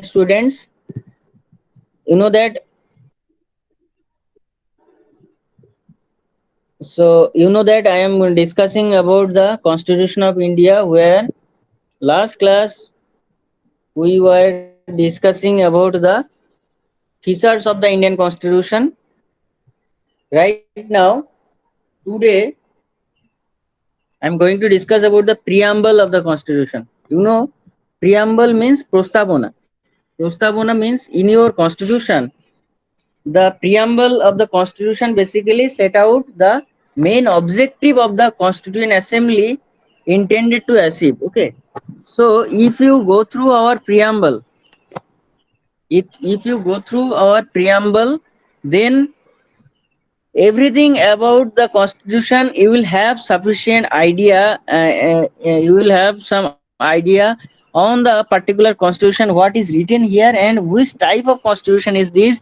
students. You know that. So you know that I am discussing about the Constitution of India, where last class we were discussing about the features of the Indian Constitution. Right now, today I'm going to discuss about the preamble of the Constitution. You know, preamble means prostabona. Prostabona means in your Constitution, the preamble of the Constitution basically set out the main objective of the Constituent Assembly intended to achieve. Okay, so if you go through our preamble, if you go through our preamble, then everything about the Constitution you will have sufficient idea. You will have some idea on the particular Constitution, what is written here, and which type of Constitution is this,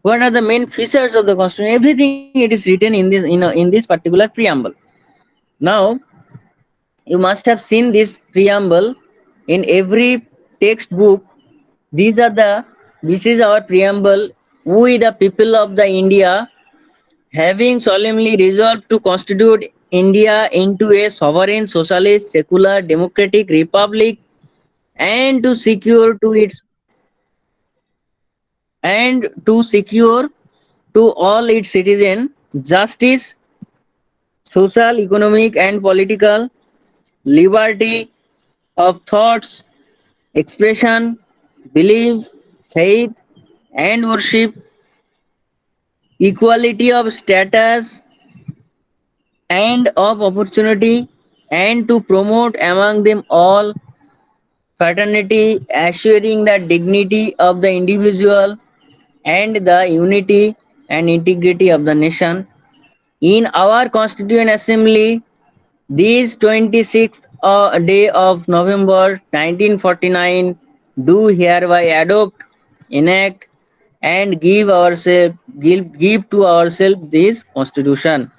what are the main features of the Constitution. Everything it is written in this, in this particular preamble. Now you must have seen this preamble in every textbook. These are the, this is our preamble. We the people of the India, having solemnly resolved to constitute India into a sovereign, socialist, secular, democratic republic, and to secure to its, and to secure to all its citizens justice, social, economic, and political liberty of thoughts, expression, belief, faith, and worship, equality of status and of opportunity, and to promote among them all fraternity, assuring the dignity of the individual and the unity and integrity of the nation. In our Constituent Assembly, this 26th day of November 1949, do hereby adopt, enact, and give to ourselves this Constitution.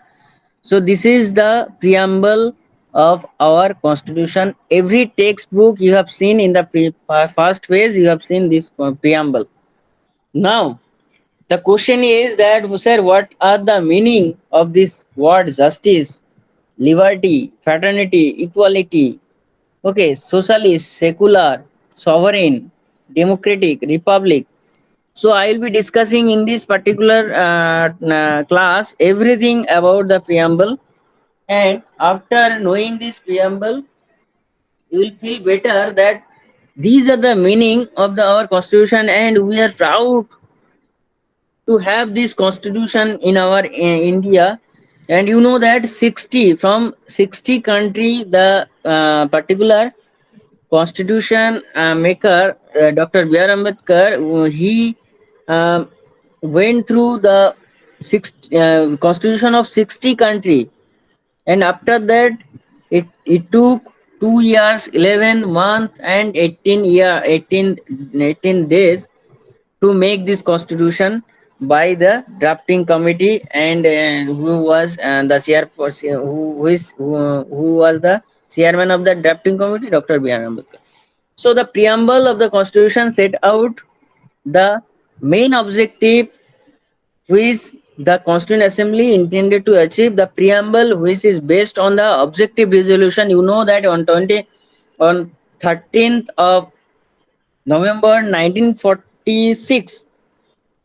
So this is the preamble of our Constitution. Every textbook you have seen in the first phase, you have seen this preamble. Now the question is that, sir, what are the meaning of this word justice, liberty, fraternity, equality? Okay, socialist, secular, sovereign, democratic, republic. So I will be discussing in this particular class everything about the preamble, and after knowing this preamble, you will feel better that these are the meaning of our Constitution, and we are proud to have this Constitution in our India. And you know that 60 from 60 country, the particular Constitution maker, Dr. B.R. Ambedkar, he um, went through the Constitution of 60 country, and after that it took 2 years, 11 months, and 18 days to make this Constitution by the drafting committee. And who was the chairperson, who was the chairman of the drafting committee, Dr. B.R. Ambedkar. So the preamble of the Constitution set out the main objective which the Constituent Assembly intended to achieve. The preamble, which is based on the objective resolution. You know that on 13th of November 1946,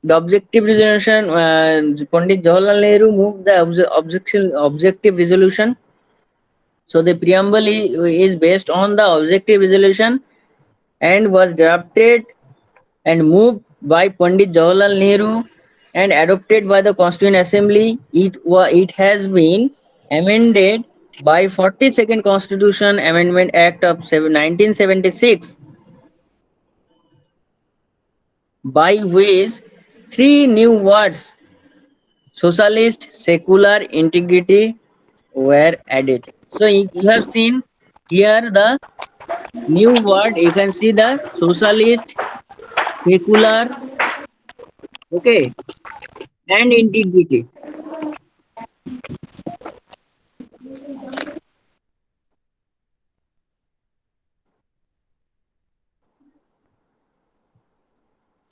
the objective resolution, Pandit Jawaharlal Nehru moved the objective resolution. So the preamble is based on the objective resolution and was drafted and moved by Pandit Jawaharlal Nehru and adopted by the Constituent Assembly. It has been amended by 42nd Constitution Amendment Act of 1976, by which three new words, socialist, secular, integrity, were added. So you have seen here the new word. You can see the socialist, secular, okay, and integrity.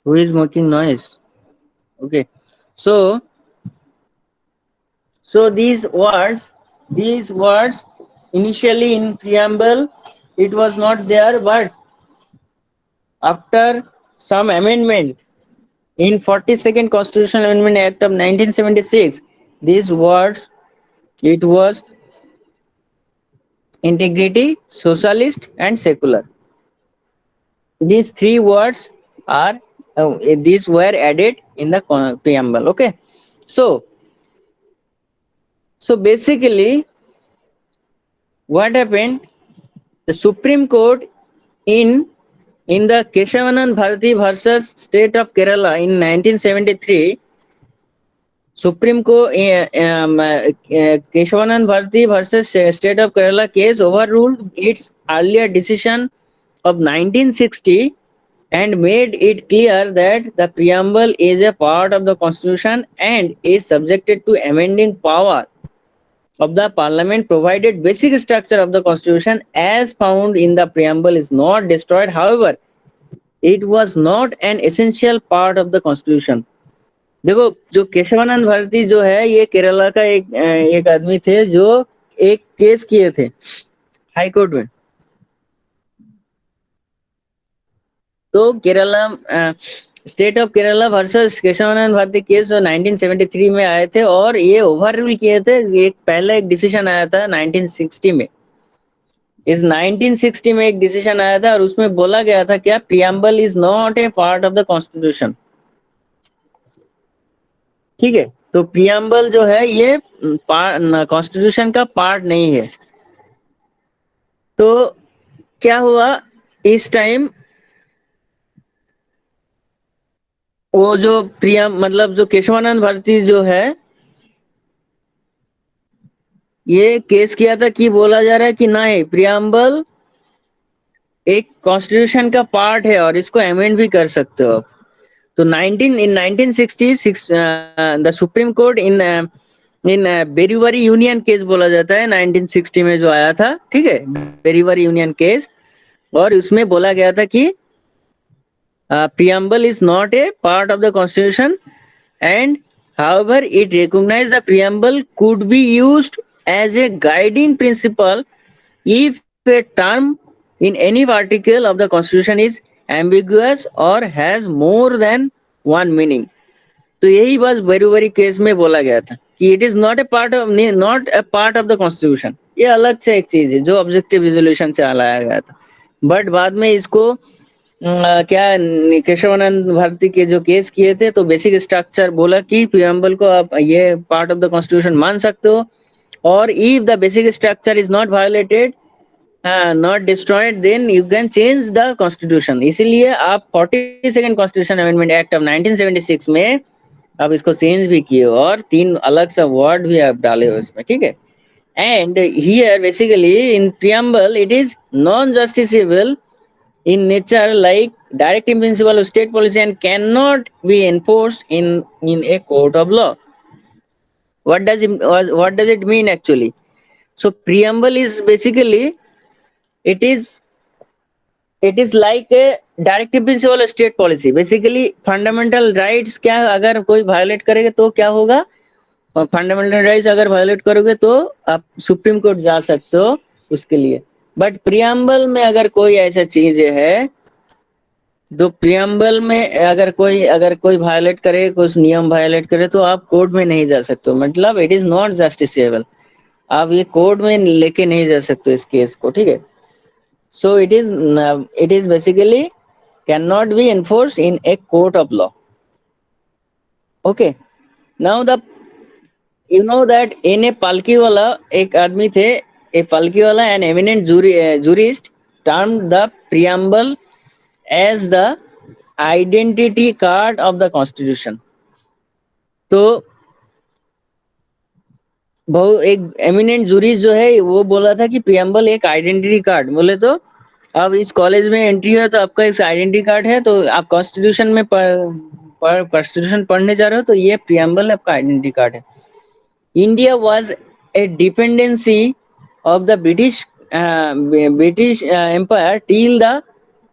Who is making noise? Okay. So, so these words, initially in preamble, it was not there, but after some amendment in 42nd Constitutional Amendment Act of 1976, these words, it was integrity, socialist, and secular. These three words are these were added in the preamble. Okay, so so basically, what happened? The Supreme Court in the Keshavanand Bharati versus State of Kerala in 1973, Supreme Court Keshavanand Bharati versus State of Kerala case overruled its earlier decision of 1960 and made it clear that the preamble is a part of the constitution and is subjected to amending power of the parliament, provided basic structure of the constitution as found in the preamble is not destroyed. However, it was not an essential part of the constitution. देखो, जो केशवानंद भारती जो है, ये केरला का एक आदमी थे जो एक केस किए थे हाई कोर्ट में. तो Kerala state of Kerala versus Keshavananda Bharati case जो 1973 में आए थे और ये ओवर रूल किए थे. एक पहला एक डिसीजन आया था 1960 में. इस 1960 में एक डिसीजन आया था और उसमें बोला गया था क्या, preamble is not a part of the constitution. ठीक है, तो प्रियम्बल जो है ये कॉन्स्टिट्यूशन का पार्ट नहीं है. तो क्या हुआ इस टाइम, वो जो प्रियम मतलब जो केशवानंद भारती जो है, ये केस किया था कि बोला जा रहा है कि नहीं, प्रियम्बल एक कॉन्स्टिट्यूशन का पार्ट है और इसको अमेंड भी कर सकते हो. तो 1966 the supreme court in Berubari union case बोला जाता है 1960 में जो आया था. ठीक है, बेरीवरी यूनियन केस, और उसमें बोला गया था कि preamble is not a part of the constitution and however it recognized the preamble could be used as a guiding principle if a term in any article of the constitution is ambiguous or has more than one meaning. तो यही बस बेरीवरी case में बोला गया था कि it is not a part of the constitution. ये अलग से एक चीज है जो ऑब्जेक्टिव रिजोल्यूशन से लाया गया था. बट बाद में इसको क्या केशवानंद भारती के जो केस किए थे, तो बेसिक स्ट्रक्चर बोला कि प्रियम्बल को आप ये पार्ट ऑफ द कॉन्स्टिट्यूशन मान सकते हो, और if the basic structure is not violated, not destroyed, then you can change the constitution. इसीलिए आप 42nd constitution amendment act of 1976 में आप इसको चेंज भी किए और 3 अलग सा वर्ड भी आप डाले हो इसमें. ठीक है, and here basically in preamble it is non justiciable in nature, like directive principle of state policy, and cannot be enforced in a court of law. What does it mean actually? So preamble is basically, it is like a directive principle of state policy. Basically fundamental rights क्या अगर कोई violate करेगा तो क्या होगा, fundamental rights अगर violet करोगे तो आप सुप्रीम कोर्ट जा सकते हो उसके लिए. बट प्रियम्बल में अगर कोई ऐसा चीज है, तो प्रियम्बल में अगर कोई वायलेट करे, कुछ नियम वायलेट करे, तो आप कोर्ट में नहीं जा सकते. मतलब इट इज नॉट जस्टिसेबल, आप ये कोर्ट में लेके नहीं जा सकते इस केस को. ठीक है, so it is basically can not be enforced in a court of law. Okay, now the you know that in a पालकी वाला एक आदमी थे, ए पालकी वाला an eminent jurist termed the preamble as the identity card of the constitution. तो बहुत एक एमिनेंट जूरिस्ट जो है वो बोला था कि प्रियम्बल एक आइडेंटिटी कार्ड. बोले तो अब इस कॉलेज में एंट्री है तो आपका इस आइडेंटिटी कार्ड है, तो आप कॉन्स्टिट्यूशन में कॉन्स्टिट्यूशन पढ़ने जा रहे हो तो ये प्रियम्बल आपका आइडेंटिटी कार्ड है. India was a dependency of the British Empire till the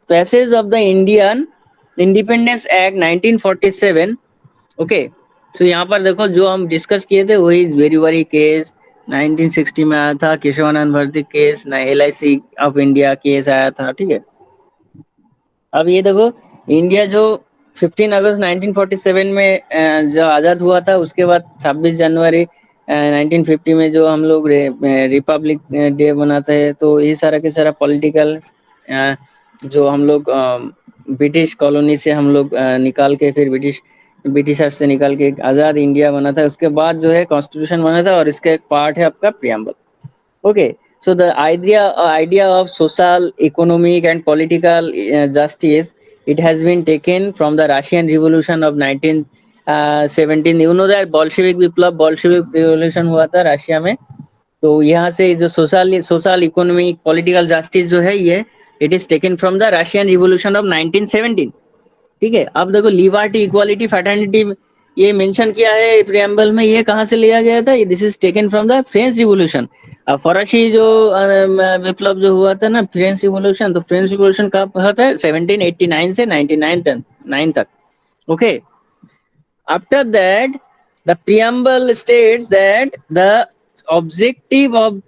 passage of the Indian independence act 1947। Okay, so यहाँ पर देखो जो हम डिस्कस किए थे वही वेरी वेरी केस 1960 में आया था, Keshavananda Bharati case, LIC of India case आया था, ठीक है। अब ये देखो, इंडिया जो 15 अगस्त 1947 में जो आज़ाद हुआ था, उसके बाद 26 जनवरी 1950 में जो हम लोग रिपब्लिक डे मनाते हैं, तो ये सारा के सारा पॉलिटिकल जो हम लोग ब्रिटिश कॉलोनी से हम लोग निकाल के, फिर ब्रिटिशर्स से निकाल के एक आज़ाद इंडिया बना था। उसके बाद जो है कॉन्स्टिट्यूशन बना था, और इसका एक पार्ट है आपका preamble. Okay, so the idea of social, economic, and political justice, it has been taken from the Russian Revolution of 1917. You know that Bolshevik revolution हुआ था रशिया में। तो यहाँ से जो सोशल इकोनॉमिक पॉलिटिकल जस्टिस जो है ये, it is taken from the Russian revolution of 1917। ठीक है, अब देखो लिबर्टी, इक्वालिटी, फैटर्निटी ये मेंशन किया है प्रियम्बल में, ये कहाँ से लिया गया था? This is taken from the French revolution. अब फराशी जो विप्लव जो हुआ था ना, फ्रेंच रिवॉल्यूशन, तो फ्रेंच रिवॉल्यूशन कब हुआ था? 1789 से 1909 तक। Okay, after that, the preamble states that the objective of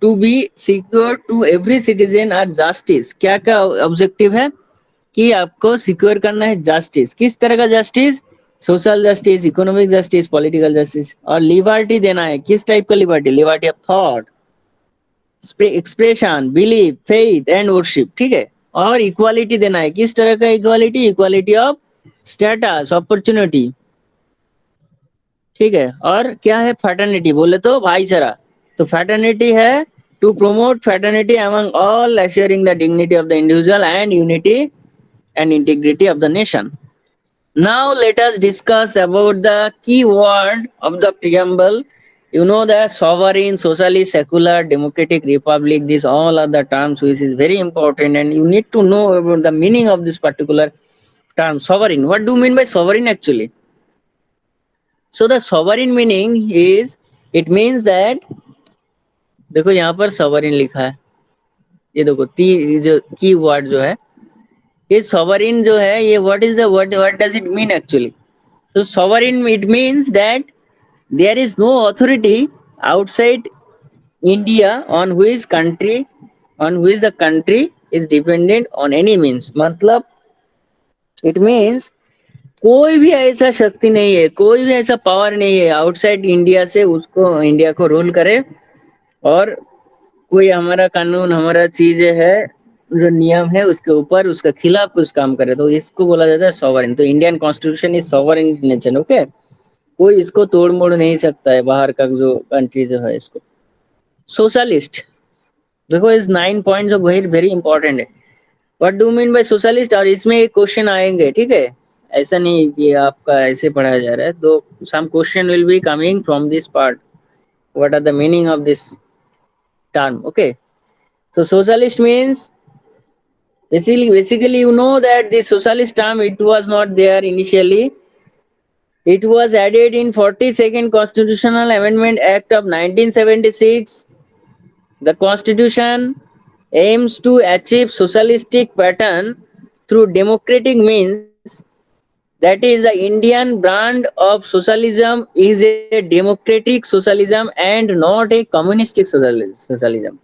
to be secured to every citizen are justice। क्या क्या ऑब्जेक्टिव है कि आपको सिक्योर करना है जस्टिस। किस तरह का justice? Social justice, economic justice, political justice, और लिबर्टी देना है। किस टाइप का liberty? Liberty of thought, expression, belief, faith and worship, ठीक है। और इक्वालिटी देना है। किस तरह का equality? Equality of status, opportunity, ठीक है। और क्या है फ्रेटर्निटी? बोले तो भाईचारा। तो फ्रेटर्निटी है to promote fraternity among all, assuring the dignity of the individual and unity and integrity of the nation. Now let us discuss about the key word of the preamble. You know that sovereign, socialist, secular, democratic, republic, these all are the terms which is very important, and you need to know about the meaning of this particular term, sovereign. What do you mean by sovereign actually? So the sovereign meaning is, it means that, देखो यहाँ पर sovereign लिखा है, ये देखो जो की word जो है, ये sovereign जो है, ये what is the word, what does it mean actually? So sovereign, it means that there is no authority outside India on which the country is dependent on any means। मतलब it means कोई भी ऐसा शक्ति नहीं है, कोई भी ऐसा पावर नहीं है आउटसाइड इंडिया से उसको, इंडिया को रूल करे, और कोई हमारा कानून, हमारा चीज है, जो नियम है उसके ऊपर, उसका खिलाफ कुछ काम करे, तो इसको बोला जाता है सॉवरेन। तो Indian constitution is sovereign nation. Okay, कोई इसको तोड़ मोड़ नहीं सकता है, बाहर का जो कंट्री जो है इसको। सोशलिस्ट, देखो इस 9 points of very very important है। What do mean by socialist? और इसमें एक क्वेश्चन आएंगे, ठीक है। ऐसा नहीं कि आपका ऐसे पढ़ाया जा रहा है, तो some question will be coming from this part. What are the meaning of this term? Okay, so socialist means basically you know that the socialist term, it was not there initially. It was added in 42nd Constitutional Amendment Act of 1976. The Constitution aims to achieve socialistic pattern through democratic means. That is, the Indian brand of socialism is a democratic socialism and not a communistic socialism.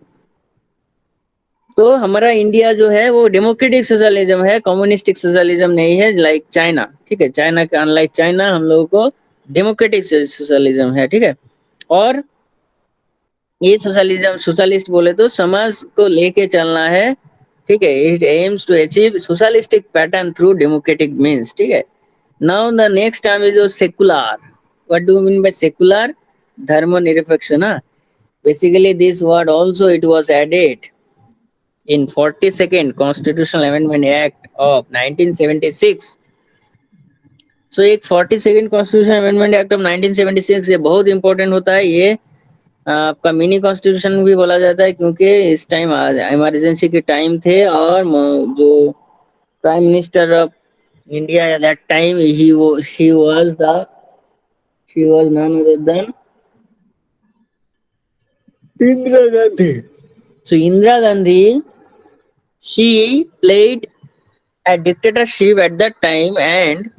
तो हमारा India जो है वो democratic socialism है, communistic socialism नहीं है, like China. ठीक है, चाइना के अनलाइक चाइना हम लोगों को डेमोक्रेटिक सोशलिज्म है, ठीक है। और ये सोशलिज्म, सोशलिस्ट बोले तो समाज को लेके चलना है, ठीक है। It aims to achieve socialistic pattern through democratic means, ठीक है। Now the next term is secular. What do mean by secular? धर्मनिरपेक्ष ना। Basically this word also it was added in 42nd Constitutional Amendment Act of 1976। So एक 42nd Constitutional Amendment Act of 1976 ये बहुत important होता है। ये आपका mini constitution भी बोला जाता है, क्योंकि इस टाइम इमरजेंसी के टाइम थे, और जो prime minister of India at that time, she was none other than Indira Gandhi. So Indira Gandhi, she played a dictatorship at that time and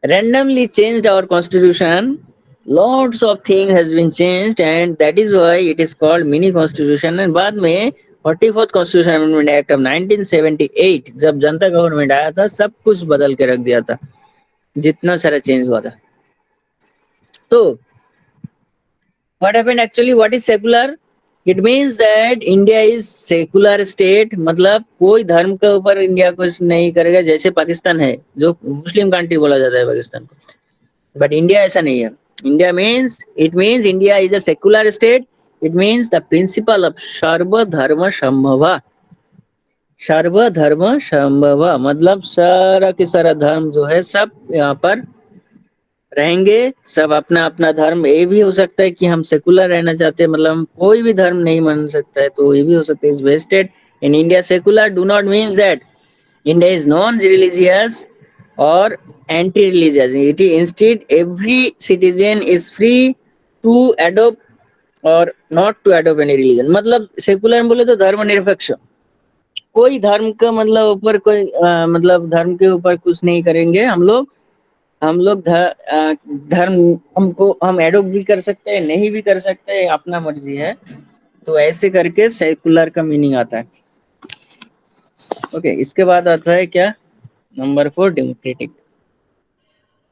randomly changed our constitution. Lots of things has been changed and that is why it is called mini constitution. And बाद में 44th constitution amendment act of 1978 जब जनता government आया था सब कुछ बदल के रख दिया था जितना सारा चेंज हुआ था. तो what happened actually, what is secular? It means that India is secular state. मतलब कोई धर्म के ऊपर इंडिया कुछ नहीं करेगा जैसे पाकिस्तान है जो मुस्लिम कंट्री बोला जाता है पाकिस्तान को. बट इंडिया ऐसा नहीं है. India means it means India is a secular state. It means the principle of सर्वधर्म समभाव. सर्वधर्म समभाव मतलब सारा के सारा धर्म जो है सब यहाँ पर रहेंगे. सब अपना अपना धर्म. ये भी हो सकता है कि हम सेकुलर रहना चाहते हैं मतलब हम कोई भी धर्म नहीं मान सकता है तो ये भी हो सकता है. Is vested in India secular do not means that India is non-religious or anti-religious. It is instead every citizen is free to adopt or not to adopt any religion. मतलब सेकुलर में बोले तो धर्मनिरपेक्ष. कोई धर्म का मतलब ऊपर कोई मतलब धर्म के ऊपर कुछ नहीं करेंगे हम लोग. हम लोग धर्म हमको हम एडोप्ट भी कर सकते हैं नहीं भी कर सकते हैं अपना मर्जी है. तो ऐसे करके सेकुलर का मीनिंग आता है. ओके इसके बाद आता है क्या number 4 democratic.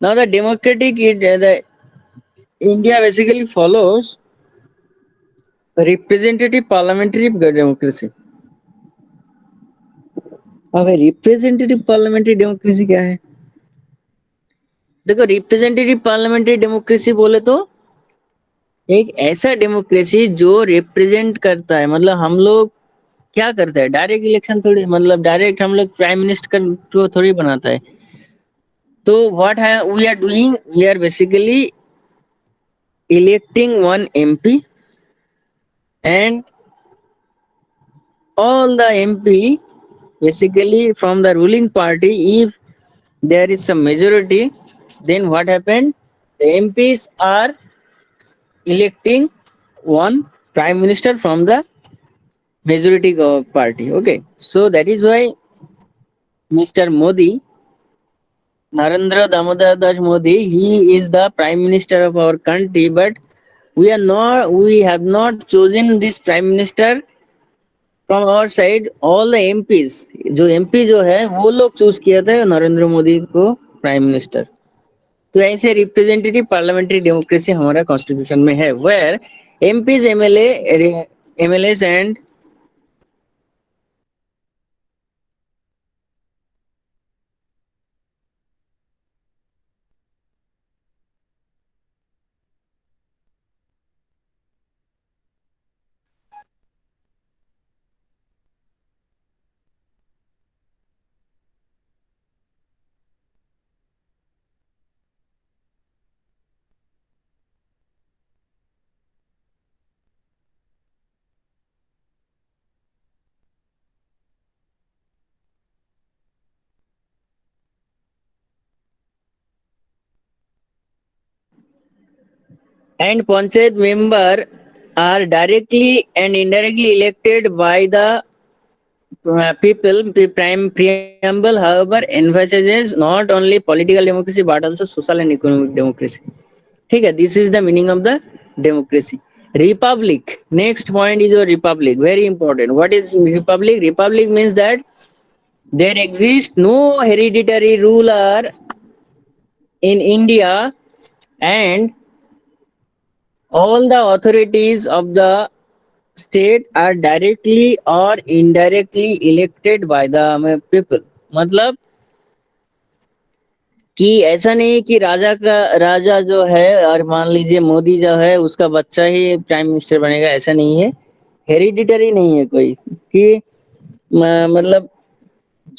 Now the democratic the India basically follows representative parliamentary democracy. अब रिप्रेजेंटेटिव पार्लियामेंट्री डेमोक्रेसी क्या है? देखो रिप्रेजेंटेटिव पार्लियामेंट्री डेमोक्रेसी बोले तो एक ऐसा डेमोक्रेसी जो रिप्रेजेंट करता है. मतलब हम लोग क्या करते हैं डायरेक्ट इलेक्शन थोड़ी मतलब डायरेक्ट हम लोग प्राइम मिनिस्टर को थोड़ी बनाता है. तो व्हाट है we are doing we are basically electing one MP and all the MP basically from the ruling party. If there is some majority then what happened, the MPs are electing one prime minister from the majority party. Okay, so that is why Mr. Modi, Narendra Damodar Das Modi, he is the prime minister of our country. But we have not chosen this prime minister from our side. All the MPs जो MP जो है वो लोग choose किया था नरेंद्र मोदी को prime minister. तो ऐसे रिप्रेजेंटेटिव पार्लियामेंट्री डेमोक्रेसी हमारा कॉन्स्टिट्यूशन में है where MPs MLA and panchayat member are directly and indirectly elected by the people. Preamble however emphasizes not only political democracy but also social and economic democracy. ठीक है. This is the meaning of the democracy. Republic next point is your Republic very important. What is Republic? Republic means that there exists no hereditary ruler in India and all the authorities of the state are directly or indirectly elected by the people. मतलब कि ऐसा नहीं कि राजा जो है और मान लीजिए मोदी जो है उसका बच्चा ही प्राइम मिनिस्टर बनेगा. ऐसा नहीं है. हेरिडिटरी नहीं है कोई कि मतलब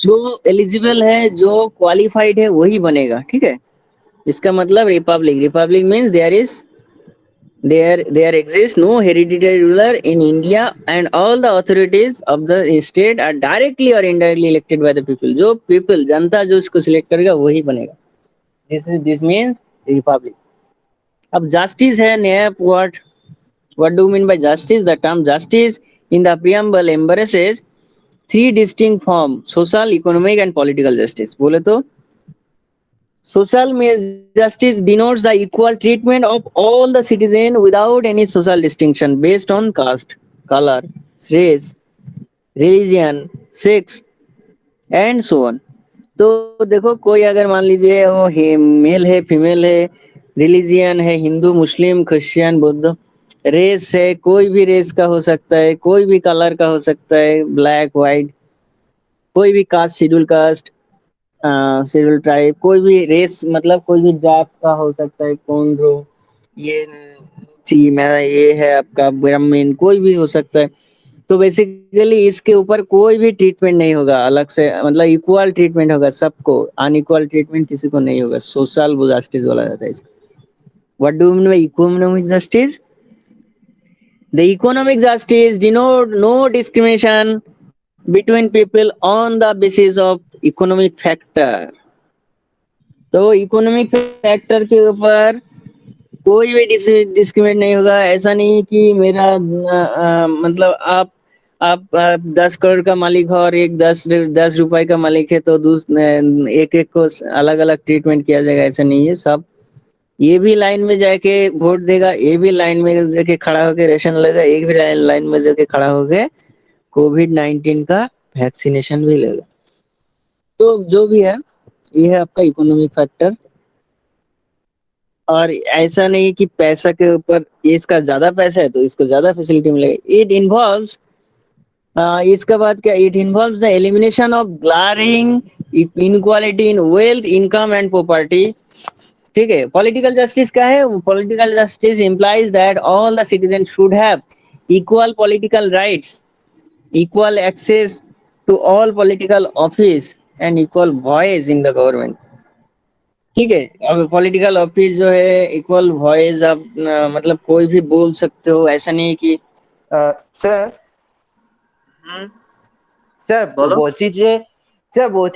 जो एलिजिबल है जो क्वालिफाइड है वही बनेगा. ठीक है. इसका मतलब Republic means there exists no hereditary ruler in India and all the authorities of the state are directly or indirectly elected by the people. जो people जनता जो इसको सिलेक्ट करेगा वही बनेगा. This means republic. अब justice है न्याय. What do you mean by justice? The term justice in the preamble embraces three distinct forms: social, economic, and political justice. बोले तो social justice denotes the equal treatment of all the citizens without any social distinction based on caste, color, race, religion, sex, and so on. तो देखो कोई अगर मान लीजिए वो mail है, फीमेल है, रिलीजियन है, हिंदू, मुस्लिम, क्रिश्चियन, बुद्ध, रेस है, कोई भी रेस का हो सकता है, कोई भी कलर का हो सकता है, ब्लैक व्हाइट, कोई भी caste, schedule caste, schedule tribe, कोई भी रेस मतलब कोई भी जात का हो सकता है, कौन ये जी मैं ये है आपका ब्राह्मण, कोई भी हो सकता है। तो बेसिकली इसके ऊपर कोई भी ट्रीटमेंट नहीं होगा अलग से, मतलब इक्वल ट्रीटमेंट होगा सबको, अनइक्वल ट्रीटमेंट किसी को नहीं होगा। सोशल जस्टिस बोला जाता है इसको। What do you mean by economic justice? The economic justice denote no discrimination between people on the basis of economic factor. तो इकोनॉमिक फैक्टर के ऊपर कोई भी डिस्क्रिमिनेट नहीं होगा। ऐसा नहीं कि मेरा मतलब आप 10 करोड़ का मालिक हो और एक 10 रुपए का मालिक है, तो एक एक को अलग अलग ट्रीटमेंट किया जाएगा, ऐसा नहीं है। सब ये भी लाइन में जाके वोट देगा, ये भी लाइन में जाके खड़ा होके रेशन लेगा, एक भी लाइन में जाके खड़ा होके कोविड-19 का वैक्सीनेशन भी लेगा। तो जो भी है, ये है आपका इकोनॉमिक फैक्टर। और ऐसा नहीं कि पैसा के ऊपर, इसका ज्यादा पैसा है तो इसको ज्यादा फैसिलिटी मिलेगी। इट इन्वॉल्व्स इसका बाद क्या, it involves the elimination of glaring inequality in wealth, income and property. ठीक है। पॉलिटिकल जस्टिस क्या है? Political justice implies that all the citizen should have equal political rights, equal access to all political office and equal voice in the government. ठीक है। अब political office जो है, equal voice, आप मतलब कोई भी बोल सकते हो, ऐसा नहीं कि স্যার হুম, স্যার বলো। বলছি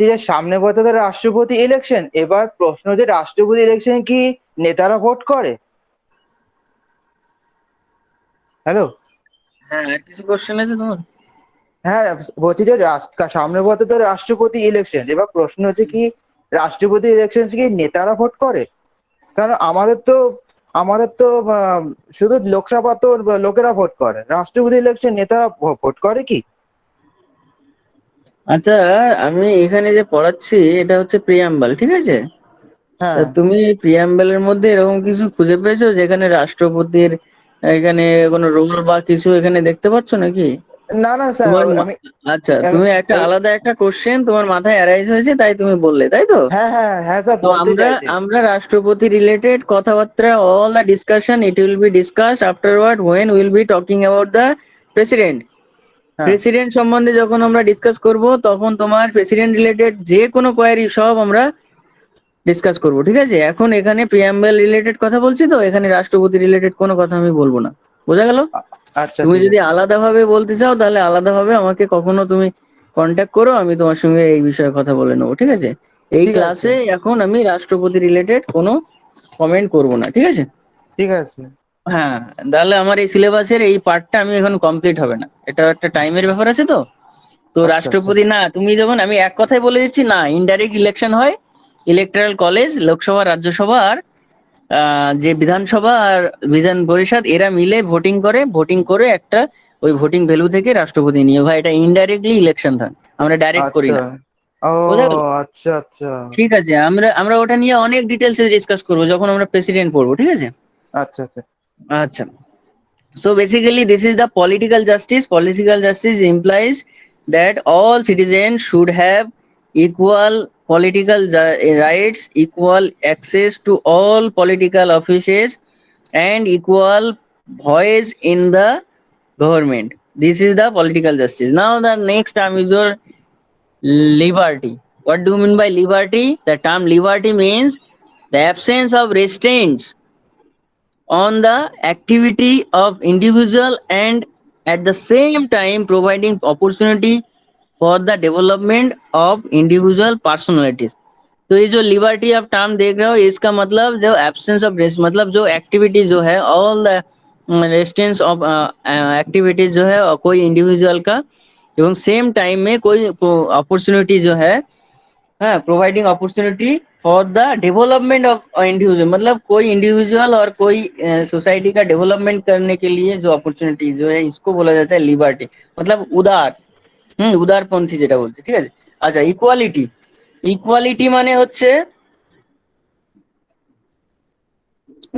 যে সামনে বছর তো রাষ্ট্রপতি ইলেকশন, এবার প্রশ্ন যে রাষ্ট্রপতি ইলেকশন কি নেতারা ভোট করে? হ্যালো। হ্যাঁ, আর কিছু কোশ্চেন আছে তোমার? হ্যাঁ, বলছি যে সামনে বছর তো রাষ্ট্রপতি ইলেকশন, এবার প্রশ্ন হচ্ছে কি রাষ্ট্রপতি ইলেকশন কি নেতারা ভোট করে? কারণ আমাদের তো শুধু লোকসভা তো লোকেরা ভোট করে, রাষ্ট্রপতি ইলেকশন নেতারা ভোট করে কি? আচ্ছা, আমি এখানে যে পড়াচ্ছি এটা হচ্ছে প্রিয়াম্বল, ঠিক আছে? তা হ্যাঁ। তুমি প্রিয়াম্বলের মধ্যে এরকম কিছু খুঁজে পেয়েছো যেখানে রাষ্ট্রপতির এখানে কোনো রোল বা কিছু এখানে দেখতে পাচ্ছ নাকি? না না স্যার, তোমার আমি আচ্ছা, আমি- তুমি একটা এই আলাদা একটা কোশ্চেন তোমার মাথায় অ্যারাইজ হয়েছে, তাই তুমি বললে, তাই তো? হ্যাঁ হ্যাঁ হ্যাঁ স্যার, তো বলতে আমরা চাইছি। আমরা রাষ্ট্রপতি রিলেটেড কথাবার্তা, all the discussion it will be discussed afterward when will be talking about the president. হ্যাঁ। প্রেসিডেন্ট সম্বন্ধে যখন আমরা ডিসকাস করব, তখন তোমার প্রেসিডেন্ট রিলেটেড যে কোনো কোয়ারি সব আমরা ডিসকাস করব, ঠিক আছে? এখন এখানে প্রিয়াম্বল রিলেটেড কথা বলছি, তো এখানে রাষ্ট্রপতি রিলেটেড কোনো কথা আমি বলবো না। বোঝা গেল? আচ্ছা তুমি ঠিক যদি আছে। আলাদাভাবে বলতে চাও তাহলে আলাদাভাবে আমাকে কখনো তুমি কন্ট্যাক্ট করো, আমি তোমার সঙ্গে এই বিষয়ে কথা বলে নেবো, ঠিক আছে? এই ঠিক আছে। ক্লাসে এখন আমি রাষ্ট্রপতি রিলেটেড কোনো কমেন্ট করব না, ঠিক আছে? ঠিক আছে। হ্যাঁ, তাহলে আমার এই সিলেবাসের এই পার্টটা আমি এখন কমপ্লিট হবে না, এটা একটা টাইমের ব্যাপার আছে। তো তো আচ্ছা আচ্ছা। রাষ্ট্রপতি না, তুমি যখন, আমি এক কথায় বলে দিচ্ছি না, ইনডাইরেক্ট ইলেকশন হয়। ইলেকট্রাল কলেজ, লোকসভা, রাজ্যসভা আর যে বিধানসভা আর বিধান পরিষদ, এরা মিলে ভোটিং করে, ভোটিং করে একটা ওই ভোটিং ভ্যালু থেকে রাষ্ট্রপতি নিয়োগ হয়। এটা ইনডাইরেক্টলি ইলেকশন হয়, আমরা ডাইরেক্ট করি আচ্ছা। না। ও বোঝা গেল? আচ্ছা আচ্ছা। ঠিক আছে, আমরা আমরা ওটা নিয়ে অনেক ডিটেলসে ডিসকাস করবো যখন আমরা প্রেসিডেন্ট পড়বো, ঠিক আছে? আচ্ছা আচ্ছা। আচ্ছা। So basically, this is the political justice. Political justice implies that all citizens should have equal political rights, equal access to all political offices, and equal voice in the government. This is the political justice. Now, the next term is your liberty. What do you mean by liberty? The term liberty means the absence of restraints on the activity of individual, and at the same time providing opportunity for the development of individual personalities. तो ये जो liberty of term देख रहे हो, इसका मतलब जो absence of rest, मतलब जो एक्टिविटी जो है, ऑल द रेस्ट्रेंट्स ऑफ एक्टिविटीज जो है कोई इंडिविजुअल का, एवं सेम टाइम में कोई अपॉर्चुनिटी जो है, हाँ, providing opportunity for the development of individual, मतलब कोई इंडिविजुअल और कोई सोसाइटी का डेवलपमेंट करने के लिए जो अपॉर्चुनिटी जो है, इसको बोला जाता है लिबर्टी, मतलब उदार, উদারপন্থী যেটা বলছে, ঠিক আছে। আচ্ছা, ইকুয়ালিটি, ইকুয়ালিটি মানে হচ্ছে,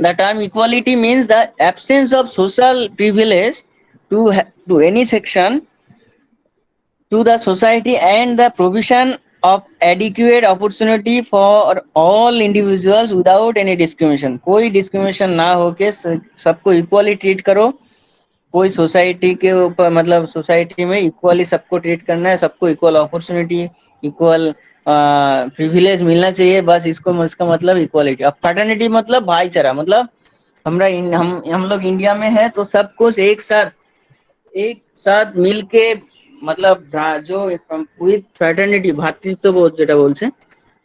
the term equality means the absence of social privilege to any section to the society and the provision of adequate opportunity for all individuals without any discrimination। कोई डिस्क्रिमिनेशन ना होके सबको इक्वली ट्रीट करो। कोई society के ऊपर, मतलब society में इक्वली सबको ट्रीट करना है, सबको इक्वल अपॉर्चुनिटी, इक्वल प्रिविलेज मिलना चाहिए, बस इसको, इसका मतलब इक्वालिटी। अब फ्रेटर्निटी मतलब भाईचारा, मतलब हम लोग इंडिया में है तो सबको एक साथ मिलके, मतलब जो विद फ्रेटर्निटी, भ्रातृत्वबोध যেটা বলছে,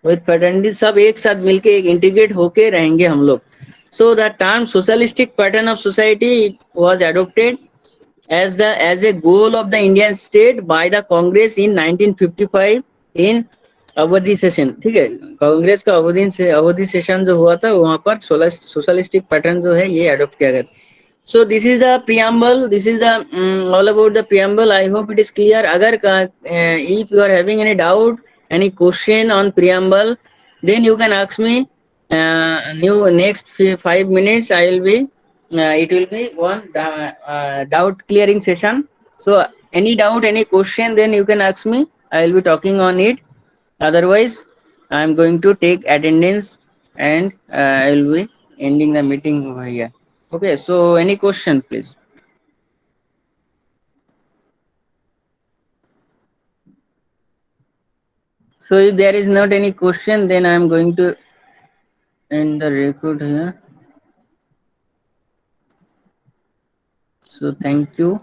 विद फ्रेटर्निटी सब एक साथ मिलके एक इंटीग्रेट होके रहेंगे हम लोग। So the term socialistic pattern of society was adopted as a goal of the Indian state by the Congress in 1955 in अवधि सेशन, ठीक है। कांग्रेस का अवधि सेशन जो हुआ था, वहां पर सोशलिस्टिक पैटर्न जो है ये अडॉप्ट किया गया। So this is the preamble, this is the all about the preamble, I hope it is clear। अगर if you are having any doubt, any question on preamble, then you can ask me new next 5 minutes, I will be it will be one doubt clearing session। So any doubt, any question, then you can ask me, I will be talking on it, otherwise I am going to take attendance and I will be ending the meeting over here। Okay, so any question, please? So if there is not any question, then I am going to end the record here। So thank you.